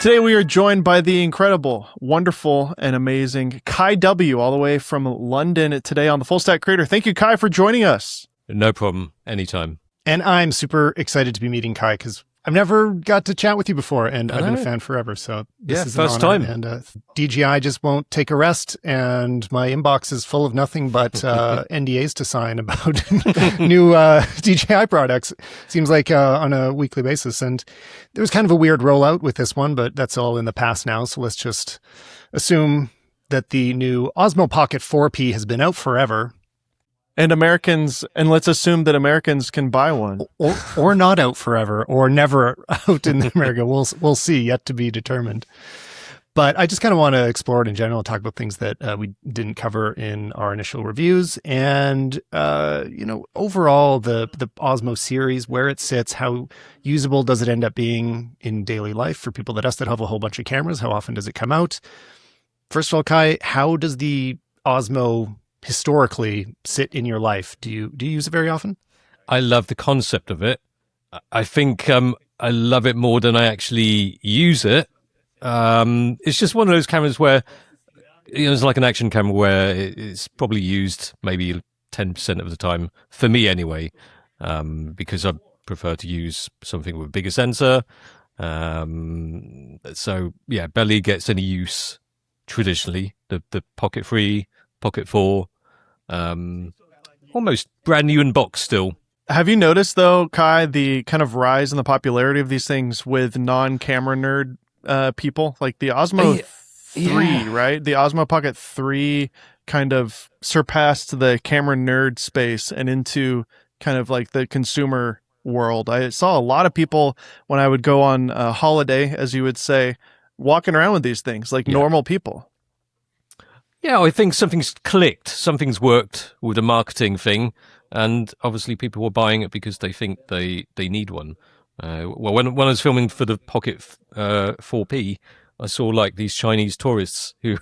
Today we are joined by the incredible, wonderful, and amazing Kai W, all the way from London today on the Full Stack Creator. Thank you, Kai, for joining us. No problem. Anytime. And I'm super excited to be meeting Kai because I've never got to chat with you before, and I've been a fan forever. So this is first an honor. time. And DJI just won't take a rest, and my inbox is full of nothing but NDAs to sign about new DJI products. Seems like on a weekly basis. And there was kind of a weird rollout with this one, but that's all in the past now. So let's just assume that the new Osmo Pocket 4P has been out forever. And let's assume that Americans can buy one. Or not out forever, or never out in America. We'll see, yet to be determined. But I just kind of want to explore it in general, talk about things that we didn't cover in our initial reviews. And, overall, the Osmo series, where it sits, how usable does it end up being in daily life for people that have a whole bunch of cameras? How often does it come out? First of all, Kai, how does the Osmo historically sit in your life? Do you use it very often? I love the concept of it. I think I love it more than I actually use it. It's just one of those cameras where it's like an action camera where it's probably used maybe 10% of the time, for me anyway, because I prefer to use something with a bigger sensor. So yeah, barely gets any use traditionally. The Pocket 3, Pocket 4, almost brand new in box still. Have you noticed, though, Kai, the kind of rise in the popularity of these things with non-camera nerd people? Like the Osmo 3, right? The Osmo Pocket 3 kind of surpassed the camera nerd space and into kind of like the consumer world. I saw a lot of people when I would go on a holiday, as you would say, walking around with these things like normal people. Yeah, I think something's clicked, something's worked with a marketing thing, and obviously people were buying it because they think they need one. When I was filming for the Pocket 4P, I saw like these Chinese tourists who,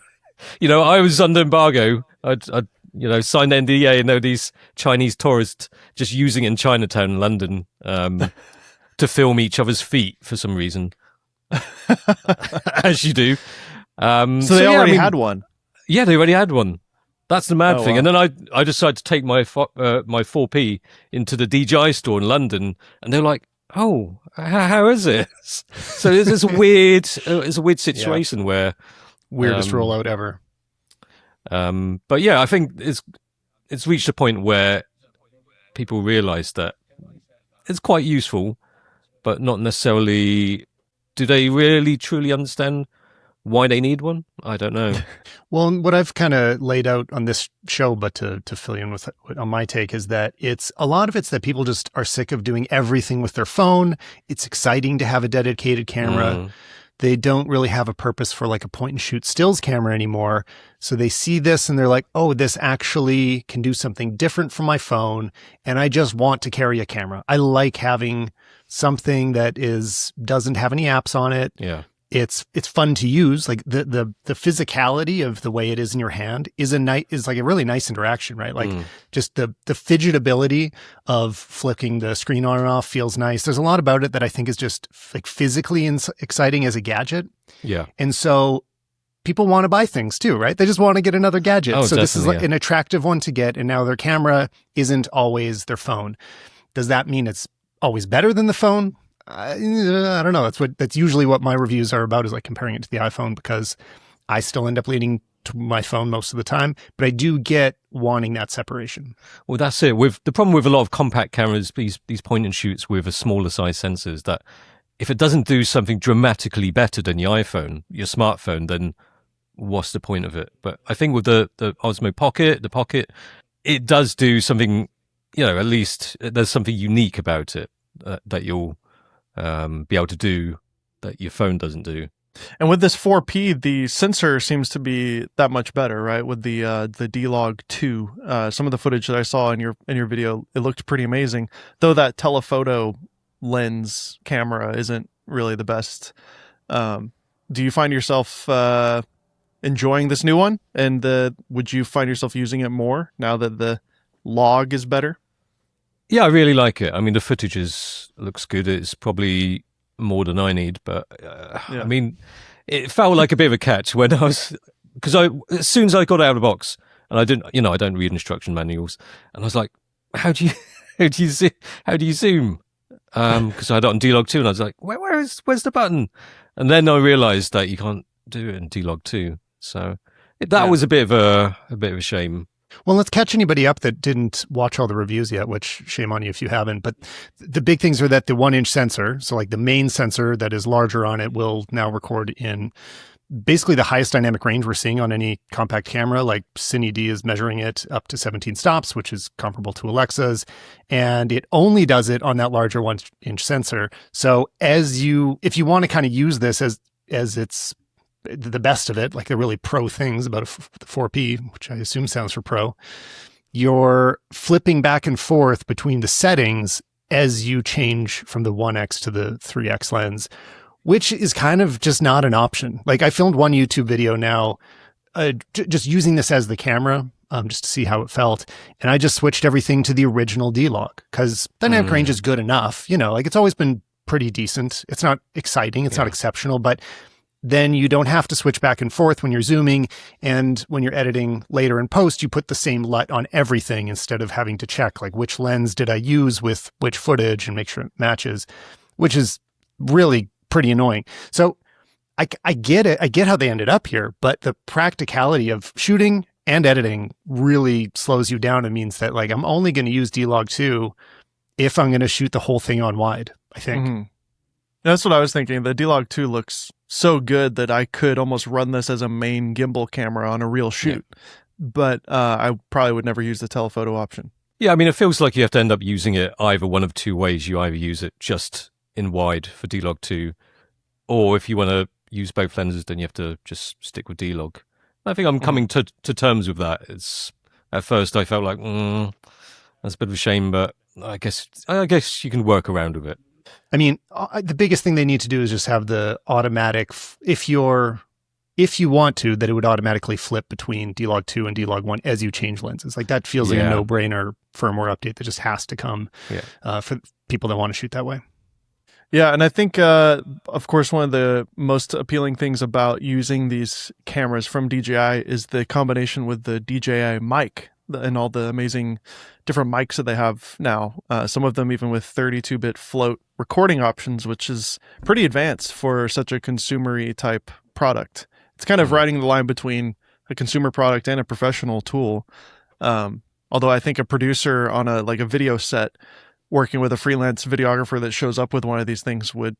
I was under embargo. I'd signed NDA, and there were these Chinese tourists just using it in Chinatown, London, to film each other's feet for some reason, as you do. So they already had one. Yeah, they already had one. That's the mad thing. Wow. And then I decided to take my 4P into the DJI store in London, and they're like, "Oh, how is it?" So it's a weird situation where weirdest rollout ever. But yeah, I think it's reached a point where people realise that it's quite useful, but not necessarily. Do they really truly understand why they need one? I don't know. Well, what I've kind of laid out on this show, but to fill you in with on my take, is that a lot of it's that people just are sick of doing everything with their phone. It's exciting to have a dedicated camera. They don't really have a purpose for like a point and shoot stills camera anymore. So they see this and they're like, oh, this actually can do something different from my phone. And I just want to carry a camera. I like having something that doesn't have any apps on it. Yeah. It's fun to use. Like the physicality of the way it is in your hand is like a really nice interaction, right? Like just the fidgetability of flicking the screen on and off feels nice. There's a lot about it that I think is just like physically exciting as a gadget. Yeah. And so people want to buy things too, right? They just want to get another gadget. Oh, so this is like yeah. an attractive one to get. And now their camera isn't always their phone. Does that mean it's always better than the phone? I don't know. That's usually what my reviews are about, is like comparing it to the iPhone, because I still end up leaning to my phone most of the time, but I do get wanting that separation. Well, that's it. With the problem with a lot of compact cameras, these point and shoots with a smaller size sensors, that if it doesn't do something dramatically better than your iPhone, your smartphone, then what's the point of it? But I think with the Osmo Pocket, it does do something, at least there's something unique about it that you'll be able to do that your phone doesn't do. And with this 4P, the sensor seems to be that much better, right? With the D-Log 2, some of the footage that I saw in your video, it looked pretty amazing. Though that telephoto lens camera isn't really the best. Do you find yourself enjoying this new one? And would you find yourself using it more now that the log is better? Yeah, I really like it. I mean, the footage looks good. It's probably more than I need. But I mean, it felt like a bit of a catch when because as soon as I got it out of the box, and I don't read instruction manuals, and I was like, how do you zoom? Because I had it on D-Log 2, and I was like, where's the button? And then I realized that you can't do it in D-Log 2. So that was a bit of a shame. Well, let's catch anybody up that didn't watch all the reviews yet, which shame on you if you haven't. But the big things are that the 1-inch sensor, so like the main sensor that is larger on it, will now record in basically the highest dynamic range we're seeing on any compact camera. Like Cine D is measuring it up to 17 stops, which is comparable to Alexa's. And it only does it on that larger 1-inch sensor. So if you want to kind of use this as it's the best of it, like the really pro things about the 4P, which I assume sounds for pro, you're flipping back and forth between the settings as you change from the 1X to the 3X lens, which is kind of just not an option. Like I filmed one YouTube video now, just using this as the camera, just to see how it felt. And I just switched everything to the original D-Log because dynamic range is good enough. Like it's always been pretty decent. It's not exciting. It's not exceptional, but then you don't have to switch back and forth when you're zooming. And when you're editing later in post, you put the same LUT on everything instead of having to check like which lens did I use with which footage and make sure it matches, which is really pretty annoying. So I get it. I get how they ended up here, but the practicality of shooting and editing really slows you down and means that like I'm only going to use D-Log 2 if I'm going to shoot the whole thing on wide, I think. Mm-hmm. That's what I was thinking. The D-Log 2 looks so good that I could almost run this as a main gimbal camera on a real shoot. Yeah. But I probably would never use the telephoto option. Yeah, I mean, it feels like you have to end up using it either one of two ways. You either use it just in wide for D-Log 2, or if you want to use both lenses, then you have to just stick with D-Log. I think I'm coming to terms with that. At first I felt like, that's a bit of a shame, but I guess you can work around with it. I mean, the biggest thing they need to do is just have the automatic, if you want to, that it would automatically flip between D-Log 2 and D-Log 1 as you change lenses. Like that feels like a no-brainer firmware update that just has to come for people that want to shoot that way. Yeah, and I think, of course, one of the most appealing things about using these cameras from DJI is the combination with the DJI mic and all the amazing different mics that they have now. Some of them even with 32-bit float recording options, which is pretty advanced for such a consumer-y type product. It's kind of riding the line between a consumer product and a professional tool. Although I think a producer on a video set working with a freelance videographer that shows up with one of these things would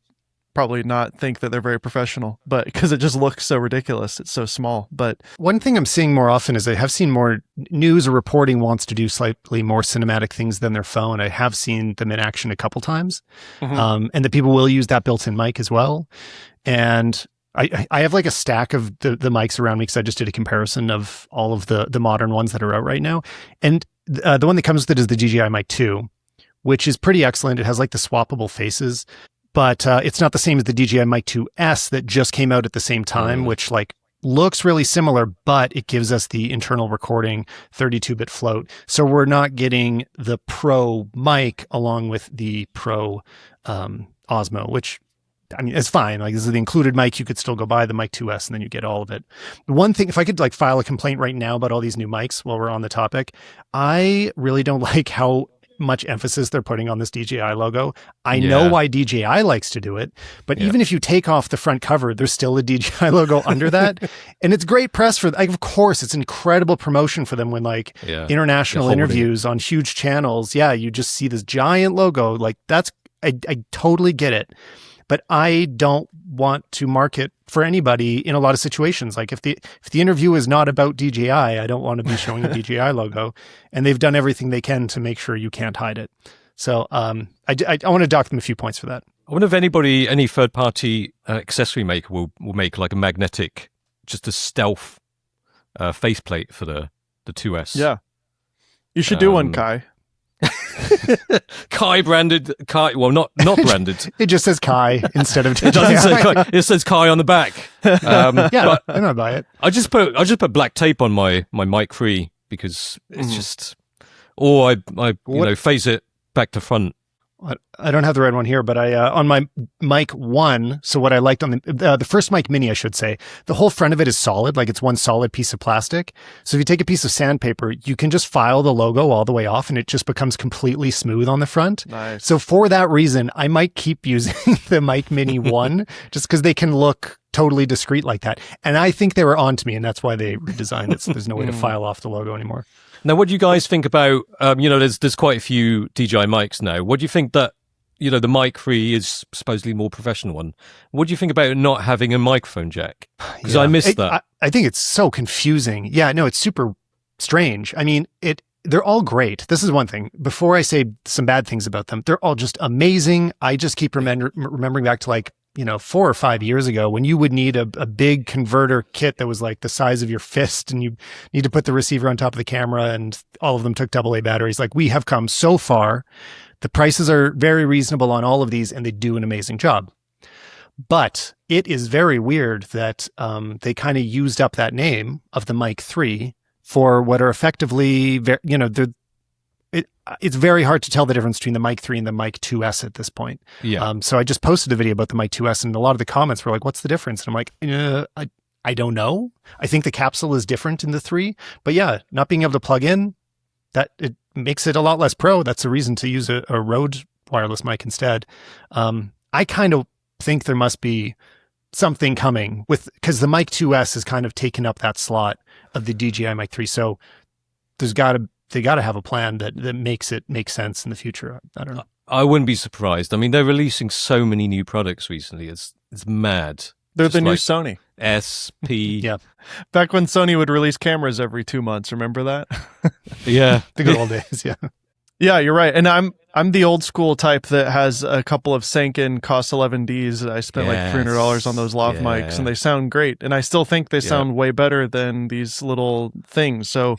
probably not think that they're very professional, but because it just looks so ridiculous. It's so small. But one thing I'm seeing more often is I have seen more news or reporting wants to do slightly more cinematic things than their phone. I have seen them in action a couple times. And the people will use that built-in mic as well. And I have like a stack of the mics around me because I just did a comparison of all of the modern ones that are out right now. And the one that comes with it is the DJI Mic 2, which is pretty excellent. It has like the swappable faces, but it's not the same as the DJI Mic 2S that just came out at the same time, which like looks really similar, but it gives us the internal recording 32-bit float. So we're not getting the Pro mic along with the Pro Osmo, which I mean, it's fine. Like this is the included mic. You could still go buy the Mic 2S and then you get all of it. One thing, if I could like file a complaint right now about all these new mics while we're on the topic, I really don't like how much emphasis they're putting on this DJI logo. I know why DJI likes to do it, but even if you take off the front cover, there's still a DJI logo under that. And it's great press for, like, of course, it's incredible promotion for them when like international interviews on huge channels. Yeah. You just see this giant logo. Like that's, I totally get it. But I don't want to market for anybody in a lot of situations. Like if the interview is not about DJI, I don't want to be showing a DJI logo. And they've done everything they can to make sure you can't hide it. So I want to dock them a few points for that. I wonder if any third-party accessory maker will make like a magnetic, just a stealth faceplate for the 2S. Yeah. You should do one, Kai. Kai branded. Well, not branded. It just says Kai instead of DJI. It doesn't say Kai. It says Kai on the back. Yeah, I know about it. I just put black tape on my Mic 3 because it's just, or I phase it back to front. I don't have the red one here, but I on my mic 1. So what I liked on the first mic mini, I should say, the whole front of it is solid, like it's one solid piece of plastic. So if you take a piece of sandpaper, you can just file the logo all the way off, and it just becomes completely smooth on the front. Nice. So for that reason, I might keep using the mic mini 1 just because they can look totally discreet like that. And I think they were on to me, and that's why they redesigned it. So there's no way to file off the logo anymore. Now, what do you guys think about, there's quite a few DJI mics now. What do you think that, the Mic 3 is supposedly a more professional one? What do you think about not having a microphone jack? Because I missed that. I think it's so confusing. Yeah, no, it's super strange. I mean, they're all great. This is one thing. Before I say some bad things about them, they're all just amazing. I just keep remembering back to 4 or 5 years ago when you would need a big converter kit that was like the size of your fist, and you need to put the receiver on top of the camera, and all of them took AA batteries. Like, we have come so far. The prices are very reasonable on all of these, and they do an amazing job. But it is very weird that they kind of used up that name of the Mic 3 for what are effectively, it's very hard to tell the difference between the Mic 3 and the Mic 2S at this point. Yeah. So I just posted a video about the Mic 2S, and a lot of the comments were like, what's the difference? And I'm like, I don't know. I think the capsule is different in the 3, but yeah, not being able to plug in, that it makes it a lot less pro. That's a reason to use a Rode wireless mic instead. I kind of think there must be something coming because the Mic 2S has kind of taken up that slot of the DJI Mic 3. So they got to have a plan that makes it make sense in the future. I don't know. I wouldn't be surprised. I mean, they're releasing so many new products recently. It's mad. They're the new Sony. SP. Yeah. Back when Sony would release cameras every 2 months. Remember that? Yeah. The good old days. Yeah. Yeah, you're right. And I'm the old school type that has a couple of Sanken Cos 11Ds. I spent like $300 on those lav mics, and they sound great. And I still think they sound way better than these little things. So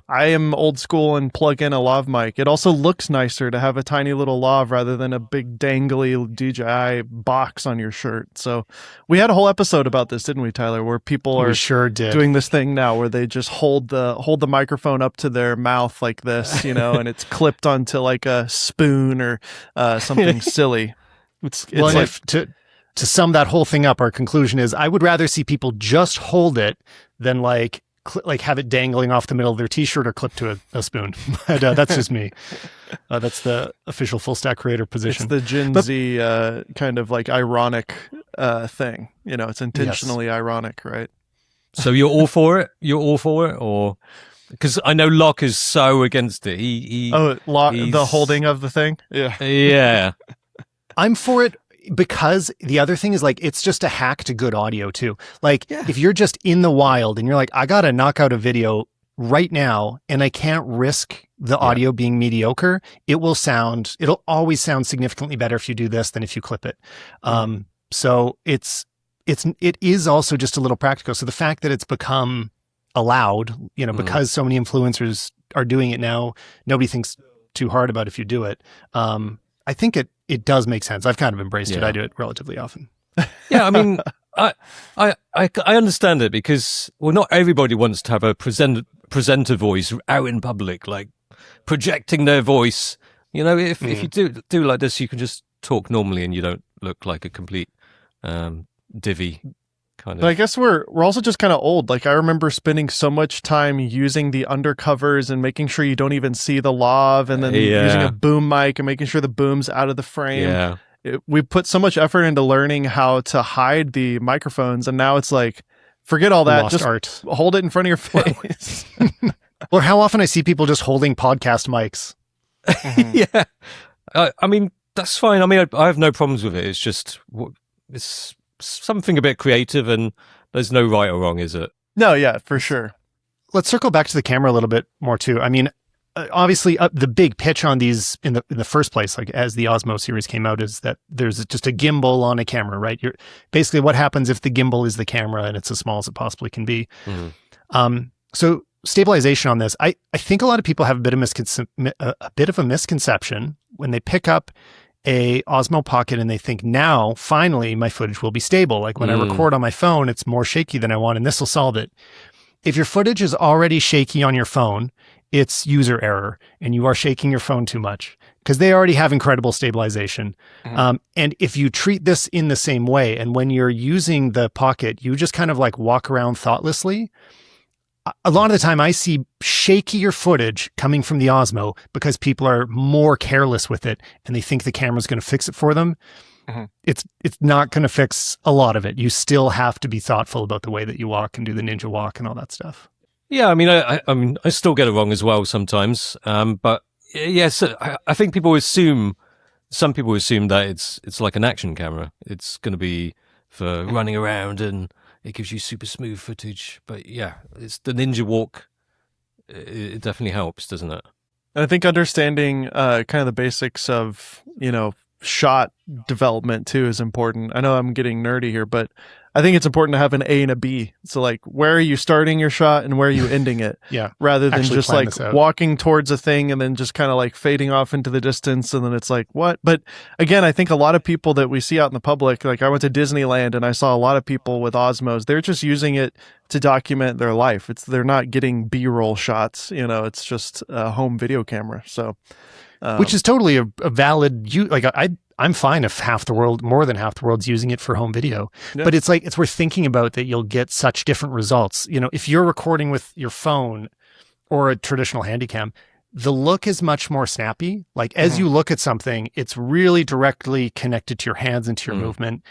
I am old school and plug in a lav mic. It also looks nicer to have a tiny little lav rather than a big dangly DJI box on your shirt. So we had a whole episode about this, didn't we, Tyler? Where people are doing this thing now where they just hold the microphone up to their mouth like this, and it's clipped onto like a spoon or something silly. It's like, to sum that whole thing up, our conclusion is I would rather see people just hold it than like have it dangling off the middle of their t-shirt or clipped to a spoon. But that's just me. That's the official full stack creator position. It's the Gen Z kind of like ironic thing. It's intentionally ironic, right? So you're all for it? You're all for it, or? Because I know Locke is so against it. The holding of the thing? Yeah. I'm for it because the other thing is like, it's just a hack to good audio too. Like if you're just in the wild and you're like, I got to knock out a video right now and I can't risk the audio being mediocre, it'll always sound significantly better if you do this than if you clip it. So it is also just a little practical. So the fact that it's become allowed, because so many influencers are doing it now, nobody thinks too hard about if you do it. I think it does make sense. I've kind of embraced it. I do it relatively often. Yeah, I mean, I understand it because, well, not everybody wants to have a presenter voice out in public, like projecting their voice. If you do like this, you can just talk normally and you don't look like a complete divvy. Kind of. But I guess we're also just kind of old. Like I remember spending so much time using the undercovers and making sure you don't even see the lav, and then using a boom mic and making sure the boom's out of the frame. Yeah. We put so much effort into learning how to hide the microphones, and now it's like, forget all that. Just hold it in front of your face. Or how often I see people just holding podcast mics. Yeah. I mean, that's fine. I mean, I have no problems with it. It's just, it's something a bit creative, and there's no right or wrong, is it? No, yeah, for sure. Let's circle back to the camera a little bit more too. I mean, obviously the big pitch on these in the first place, like as the Osmo series came out, is that there's just a gimbal on a camera, right? You're basically, what happens if the gimbal is the camera and it's as small as it possibly can be. So stabilization on this, I think a lot of people have a bit of a misconception when they pick up a Osmo Pocket and they think, now finally my footage will be stable. Like when I record on my phone, it's more shaky than I want, and this will solve it. If your footage is already shaky on your phone, it's user error and you are shaking your phone too much. because they already have incredible stabilization. And if you treat this in the same way, and when you're using the Pocket, you just kind of like walk around thoughtlessly, a lot of the time I see shakier footage coming from the Osmo because people are more careless with it and they think the camera's going to fix it for them. It's not going to fix a lot of it. You still have to be thoughtful about the way that you walk and do the ninja walk and all that stuff. Yeah, I mean, I still get it wrong as well sometimes. But yes, I think some people assume that it's like an action camera. It's going to be for running around and it gives you super smooth footage. But yeah, it's the ninja walk. It definitely helps, doesn't it? And I think understanding kind of the basics of, shot development too is important. I know I'm getting nerdy here, but I think it's important to have an A and a B. So like, where are you starting your shot and where are you ending it? Yeah. Rather than Actually just like walking towards a thing and then just kind of like fading off into the distance. And then it's like, what? But again, I think a lot of people that we see out in the public, like I went to Disneyland and I saw a lot of people with Osmos, they're just using it to document their life. They're not getting B-roll shots, it's just a home video camera. So, which is totally a valid, I'm fine if more than half the world's using it for home video, but it's worth thinking about that you'll get such different results. If you're recording with your phone or a traditional Handycam, the look is much more snappy. Like as you look at something, it's really directly connected to your hands and to your movement.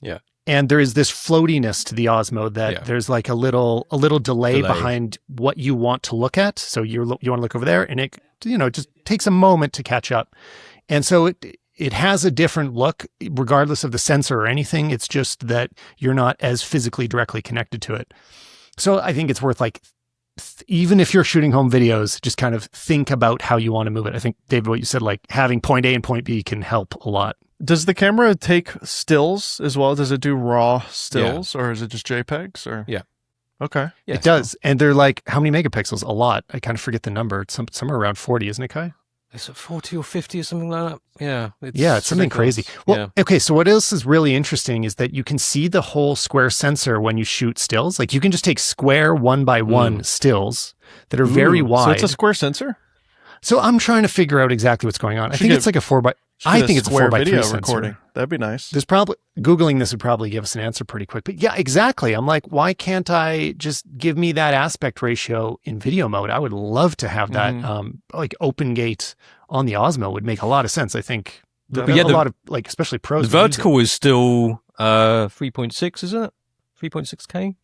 Yeah. And there is this floatiness to the Osmo that there's like a little delay behind what you want to look at. So you want to look over there and it, just takes a moment to catch up. And so it has a different look regardless of the sensor or anything. It's just that you're not as physically directly connected to it. So I think it's worth even if you're shooting home videos, just kind of think about how you want to move it. I think, David, what you said, like having point A and point B can help a lot. Does the camera take stills as well? Does it do raw stills or is it just JPEGs? Or yeah. Okay. Yeah, it does. And they're like, how many megapixels? A lot. I kind of forget the number. It's somewhere around 40, isn't it, Kai? Is it 40 or 50 or something like that? Yeah. It's something crazy. Well, okay, so what else is really interesting is that you can see the whole square sensor when you shoot stills. Like you can just take square 1x1 stills that are very wide. So it's a square sensor? So I'm trying to figure out exactly what's going on. I think it's like a 4x... I think it's a 4x3 video sensor. recording. That'd be nice. There's probably Googling this would probably give us an answer pretty quick. But yeah, exactly. I'm like, why can't I just give me that aspect ratio in video mode? I would love to have that. Like open gate on the Osmo would make a lot of sense. I think a lot of especially pros. The vertical is still 3.6, isn't it? 3.6K.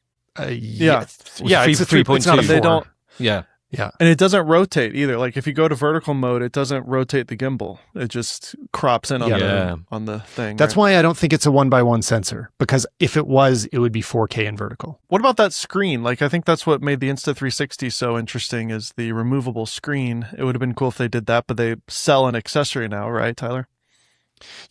Yeah, it's a 3.2. It's not a 4. They don't. Yeah. Yeah. And it doesn't rotate either. Like if you go to vertical mode, it doesn't rotate the gimbal. It just crops in on the thing. That's why I don't think it's a 1x1 sensor, because if it was, it would be 4K in vertical. What about that screen? Like I think that's what made the Insta360 so interesting is the removable screen. It would have been cool if they did that, but they sell an accessory now, right, Tyler?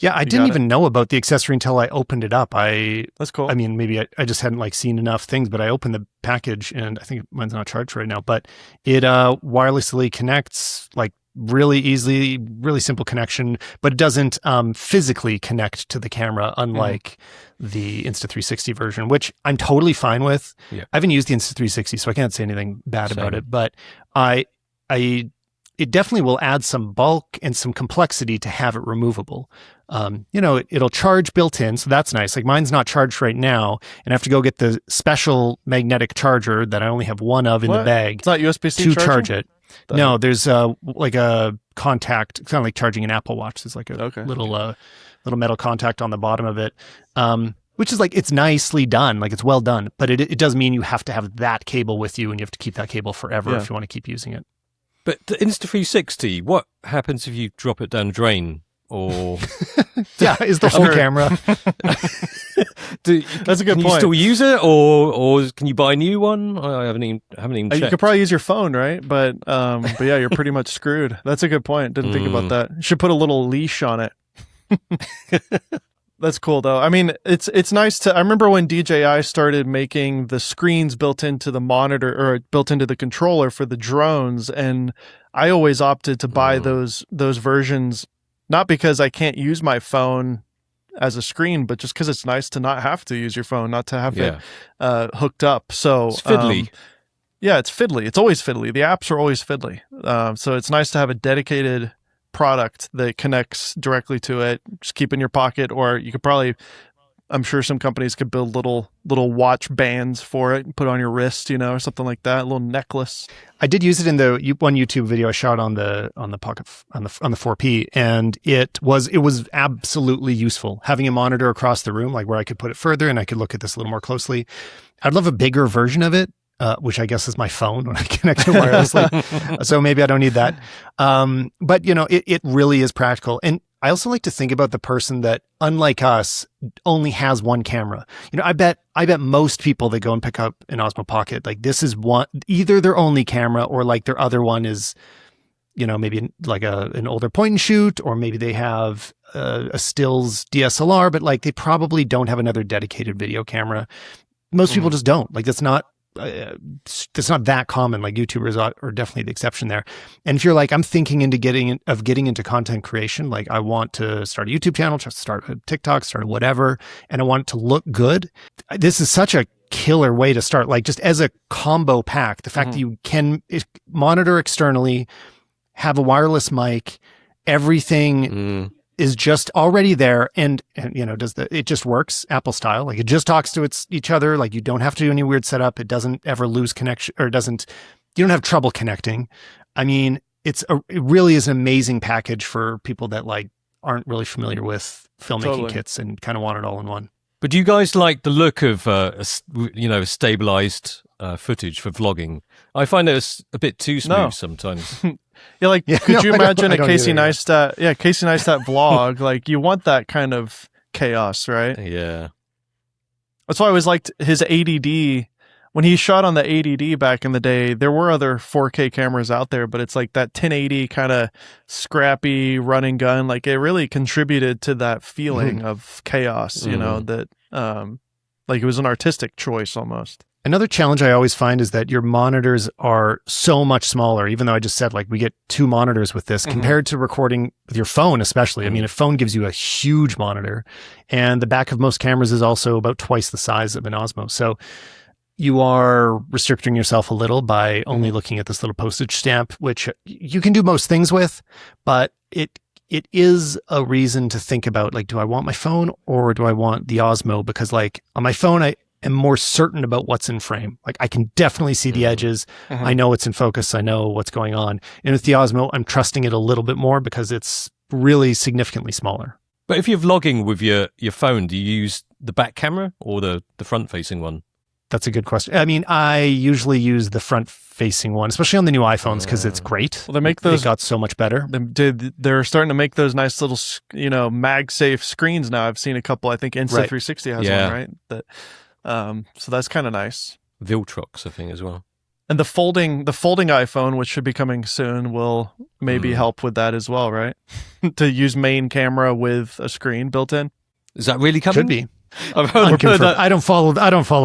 Yeah, I didn't even know about the accessory until I opened it up. That's cool. I mean, maybe I just hadn't seen enough things, but I opened the package and I think mine's not charged right now, but it wirelessly connects really easily, really simple connection, but it doesn't physically connect to the camera, unlike the Insta360 version, which I'm totally fine with. Yeah. I haven't used the Insta360, so I can't say anything bad about it, but it definitely will add some bulk and some complexity to have it removable. It'll charge built in, so that's nice. Like mine's not charged right now, and I have to go get the special magnetic charger that I only have one of in the bag. It's not USB-C to charge it. No, there's a contact, kind of like charging an Apple Watch. There's a little metal contact on the bottom of it, which is it's nicely done, it's well done. But it does mean you have to have that cable with you, and you have to keep that cable forever if you want to keep using it. But the Insta360, what happens if you drop it down the drain? Or is the whole camera? That's a good point. Can you still use it, or can you buy a new one? I haven't even checked. You could probably use your phone, right? But yeah, you're pretty much screwed. That's a good point. Didn't think about that. You should put a little leash on it. That's cool though. I mean, it's nice to. I remember when DJI started making the screens built into the monitor or built into the controller for the drones, and I always opted to buy those versions, not because I can't use my phone as a screen, but just because it's nice to not have to use your phone, not to have it hooked up. So it's fiddly. Yeah, it's fiddly. It's always fiddly. The apps are always fiddly. So it's nice to have a dedicated product that connects directly to it. Just keep in your pocket, or you could probably, I'm sure some companies could build little watch bands for it and put on your wrist, or something like that, a little necklace. I did use it in the one YouTube video I shot on the Pocket on the 4P, and it was absolutely useful having a monitor across the room, like where I could put it further and I could look at this a little more closely. I'd love a bigger version of it, which I guess is my phone when I connect it wirelessly. So maybe I don't need that. But it really is practical. And I also like to think about the person that, unlike us, only has one camera. I bet most people that go and pick up an Osmo Pocket, like this is either their only camera, or like their other one is, maybe like an older point and shoot, or maybe they have a stills DSLR, but like they probably don't have another dedicated video camera. Most people just don't. Like that's not that common. Like YouTubers are definitely the exception there. And if you're like, I'm thinking into getting into content creation, like I want to start a YouTube channel, start a TikTok, start a whatever, and I want it to look good, this is such a killer way to start. Like just as a combo pack, the fact that you can monitor externally, have a wireless mic, everything is just already there, and it just works Apple style. Like it just talks to each other. Like you don't have to do any weird setup. It doesn't ever lose connection, or you don't have trouble connecting. I mean, it really is an amazing package for people that like aren't really familiar with filmmaking kits and kind of want it all in one. But do you guys like the look of stabilized footage for vlogging? I find it a bit too smooth sometimes. Could you imagine a Casey Neistat vlog? Like you want that kind of chaos, right? Yeah. That's why I always liked his ADD. When he shot on the ADD back in the day, there were other 4K cameras out there, but it's like that 1080 kind of scrappy running gun. Like it really contributed to that feeling of chaos, that like it was an artistic choice almost. Another challenge I always find is that your monitors are so much smaller, even though I just said like we get 2 monitors with this compared to recording with your phone, especially. I mean, a phone gives you a huge monitor, and the back of most cameras is also about twice the size of an Osmo. So you are restricting yourself a little by only looking at this little postage stamp, which you can do most things with, but it is a reason to think about, like, do I want my phone or do I want the Osmo? Because like on my phone, I am more certain about what's in frame. Like I can definitely see the edges. I know it's in focus. I know what's going on. And with the Osmo, I'm trusting it a little bit more because it's really significantly smaller. But if you're vlogging with your phone, do you use the back camera or the front facing one? That's a good question. I mean, I usually use the front-facing one, especially on the new iPhones, because it's great. Well, it got so much better. They're starting to make those nice little, MagSafe screens now. I've seen a couple. I think Insta360 has one, right? So that's kind of nice. Viltrox, I think, as well. And the folding iPhone, which should be coming soon, will maybe help with that as well, right? To use main camera with a screen built in. Is that really coming? Should be. I've heard that. I don't follow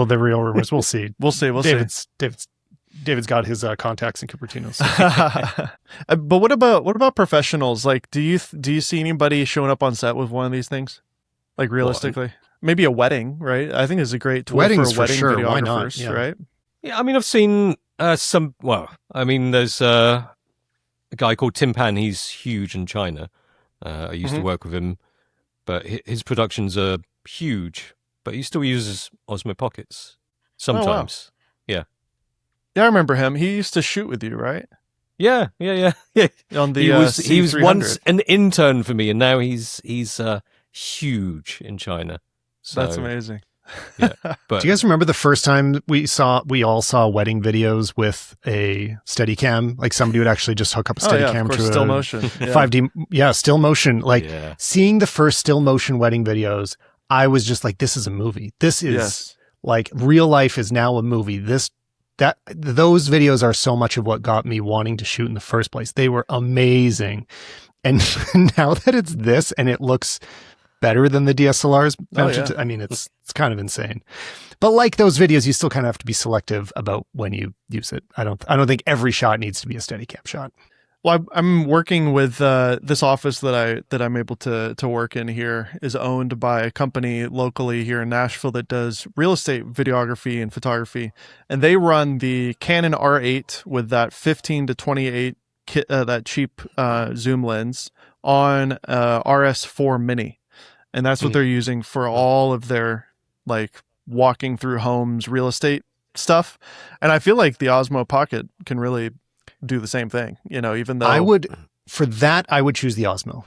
the real rumors. We'll see. We'll see. David's got his contacts in Cupertino. So. But what about professionals? Like, do you see anybody showing up on set with one of these things? Like realistically, maybe a wedding, right? I think it's a great tool Weddings for wedding sure. videographers, Why not? Yeah. Right? Yeah, I mean, I've seen some. Well, I mean, there's a guy called Tim Pan. He's huge in China. I used to work with him, but his productions are huge, but he still uses Osmo Pockets sometimes. Oh, wow. Yeah, I remember him. He used to shoot with you, right? Yeah. On the he was once an intern for me, and now he's huge in China. So, that's amazing. Yeah, but do you guys remember the first time we all saw wedding videos with a Steadicam? Like somebody would actually just hook up a Steadicam to still motion, 5D, still motion. Like seeing the first still motion wedding videos, I was just like, this is a movie. This is like real life is now a movie. Those videos are so much of what got me wanting to shoot in the first place. They were amazing. And now that it's this and it looks better than the DSLRs, I mean, it's kind of insane. But like those videos, you still kind of have to be selective about when you use it. I don't think every shot needs to be a Steadicam shot. Well, I'm working with this office that I'm able to work in here is owned by a company locally here in Nashville that does real estate videography and photography, and they run the Canon R8 with that 15 to 28 that cheap zoom lens on RS4 Mini, and that's what they're using for all of their like walking through homes, real estate stuff. And I feel like the Osmo Pocket can really do the same thing. Even though I would choose the Osmo.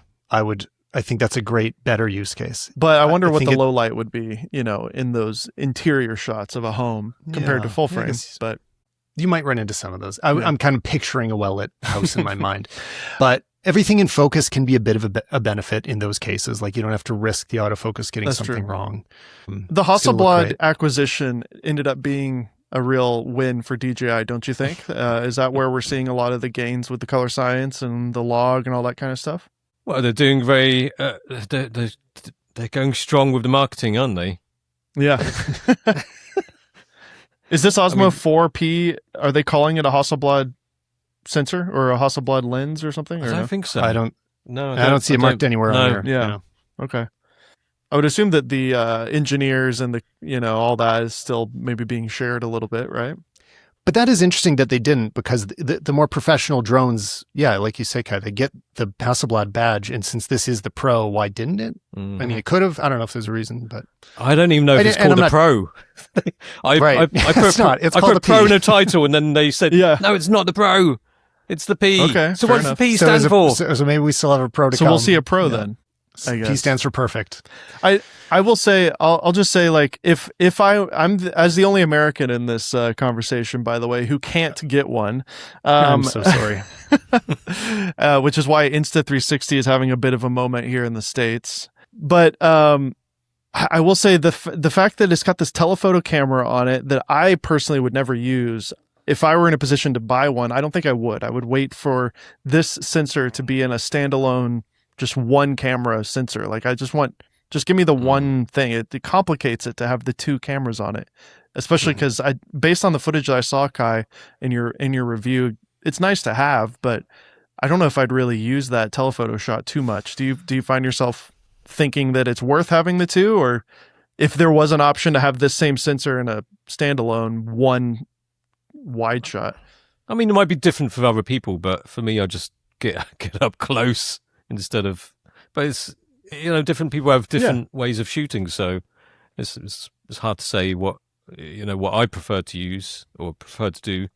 I think that's a great, better use case. But I wonder what the low light would be, in those interior shots of a home compared to full frame. But you might run into some of those. I'm kind of picturing a well-lit house in my mind. But everything in focus can be a bit of a benefit in those cases. Like you don't have to risk the autofocus getting something wrong. The Hasselblad acquisition ended up being a real win for DJI, don't you think? Is that where we're seeing a lot of the gains with the color science and the log and all that kind of stuff? Well, they're doing they're going strong with the marketing, aren't they? Yeah. Is this Osmo 4P, are they calling it a Hasselblad sensor or a Hasselblad lens or something? I don't think so. I don't see it marked anywhere on here. Yeah. Okay. I would assume that the engineers and all that is still maybe being shared a little bit, right? But that is interesting that they didn't, because the more professional drones, like you say, Kai, they get the Hasselblad badge, and since this is the Pro, why didn't it? I mean, it could have. I don't know if there's a reason, but I don't even know if it's called a Pro. I put a Pro in a title, and then they said, no, it's not the Pro, it's the P. Okay, so what's the P stand for? So maybe we still have a Pro to come. So we'll see a Pro then. P stands for perfect. I will say, I'll just say, like, if I'm as the only American in this conversation, by the way, who can't get one, I'm so sorry. Which is why Insta360 is having a bit of a moment here in the States. But I will say the fact that it's got this telephoto camera on it that I personally would never use. If I were in a position to buy one, I don't think I would. I would wait for this sensor to be in a standalone, just one camera sensor. Like just give me the one thing. It complicates it to have the two cameras on it, especially because based on the footage that I saw, Kai, in your review, it's nice to have, but I don't know if I'd really use that telephoto shot too much. Do you find yourself thinking that it's worth having the two, or if there was an option to have this same sensor in a standalone one wide shot? I mean, it might be different for other people, but for me, I just get up close instead of. But it's different people have different ways of shooting, so it's hard to say what I prefer to use or prefer to do.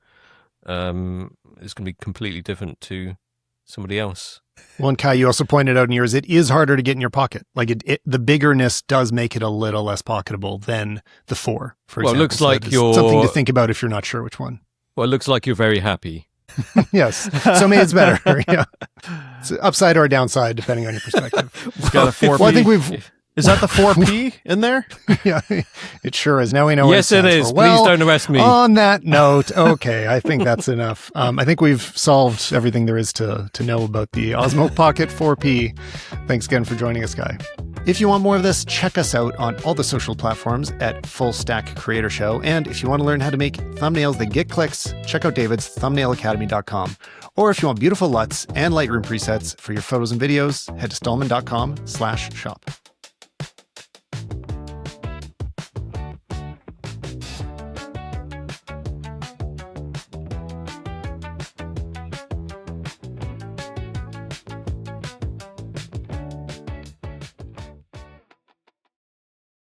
It's going to be completely different to somebody else. Well, and Kai, you also pointed out in yours, it is harder to get in your pocket. Like the biggerness does make it a little less pocketable than the 4, for example. Well, it looks like you're something to think about if you're not sure which one. Well, it looks like you're very happy. Yes. So maybe it's better. Yeah. It's upside or downside, depending on your perspective. It's got a 4P. Well, I think we've. Is that the 4P in there? Yeah, it sure is. Now we know what yes, it is. Well, please don't arrest me. On that note, okay, I think that's enough. I think we've solved everything there is to know about the Osmo Pocket 4P. Thanks again for joining us, Guy. If you want more of this, check us out on all the social platforms at Full Stack Creator Show. And if you want to learn how to make thumbnails that get clicks, check out David's thumbnailacademy.com. Or if you want beautiful LUTs and Lightroom presets for your photos and videos, head to stallman.com/shop.